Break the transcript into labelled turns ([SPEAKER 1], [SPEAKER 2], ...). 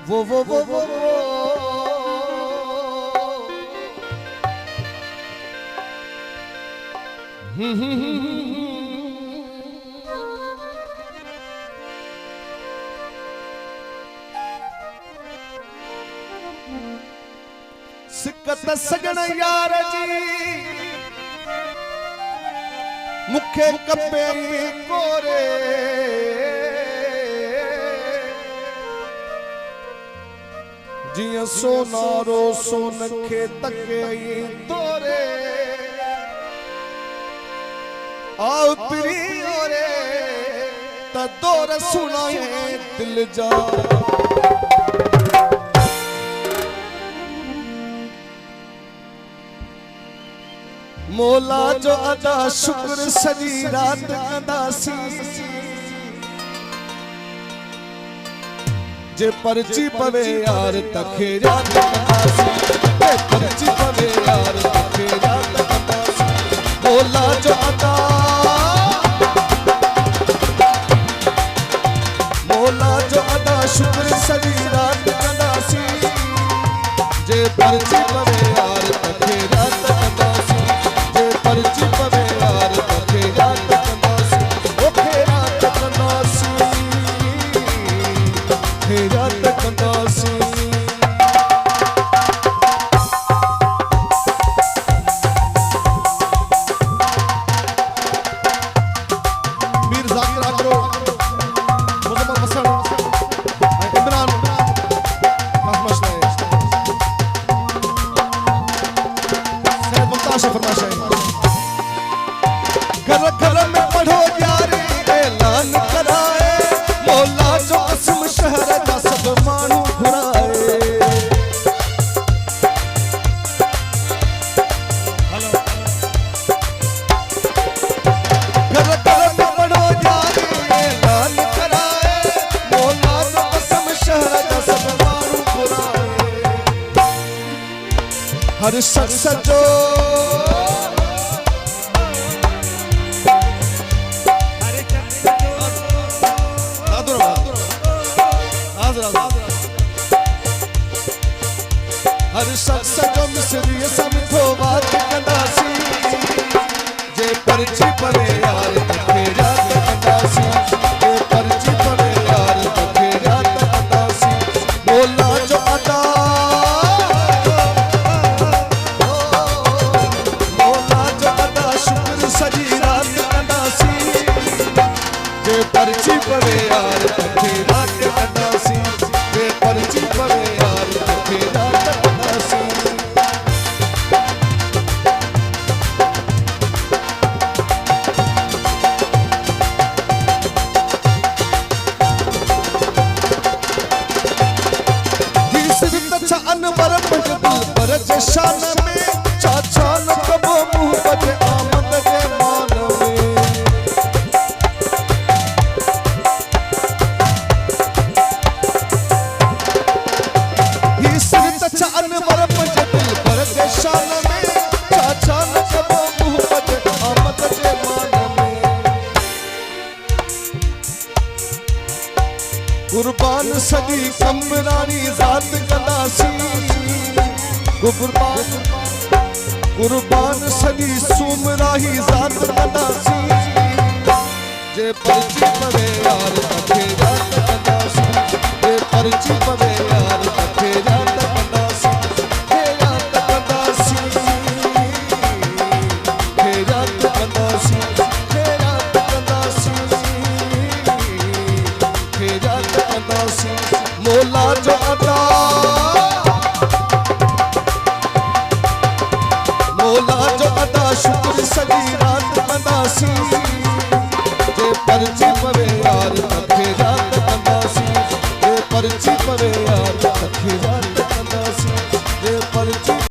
[SPEAKER 1] वो सिकत सजण यार जी मुखे कपे कोरे जिया सोनारो सोन खे तके तोरे आओ प्रियोरे त दौर सुनाए दिल जा मौला जो अदा शुक्र सजी रात कंदासी जे परची पवे यार तखे रात कंदासी जे परची पवे यार तखे रात कंदासी मौला जो अदा शुक्र सजी रात कंदासी जे परची पवे यार तखे रात कंदासी जे परची पवे यार तखे रात कंदासी ओखे रात कंदासी खे रात कंदासी मीर जाकिर आगरो मुजम्मल मसन घर घर में पढ़ो यारे ऐलान कराए मौला जो असम शहर का सब मानू घुराए घर घर में पढ़ो यारे ऐलान कराए मौला जो असम शहर का सब मानू घुराए हर शख्स जो हर शख्स जो मिसरी समझो बात कंदासी जे परची पवे यार तखे रात कंदासी जे परची पवे यार तखे रात कंदासी मौला जो अदा मौला जो अदा शुक्र सजी रात कंदासी जे परची पवे यार तखे रात कंदासी जे परची पवे यार तखे रात अनवर मजबूर पर जशान में चाचा न कबो मुंह बजे आमद के मान में ही सिरत चा अनवर मजबूर पर जशान में चाचा न कबो मुंह बजे आमद के मान में कुर्बान सदी कमरानी जात कंदासी कुर्बान सदी सुमराही जात कंदासी जे परची पवे यार तखे रात कंदासी जे परची पवे यार तखे रात कंदासी हे रात कंदासी हे रात कंदासी हे रात कंदासी हे रात कंदासी मौला जो अदा मौला जो अदा शुक्र सजी रात कंदासी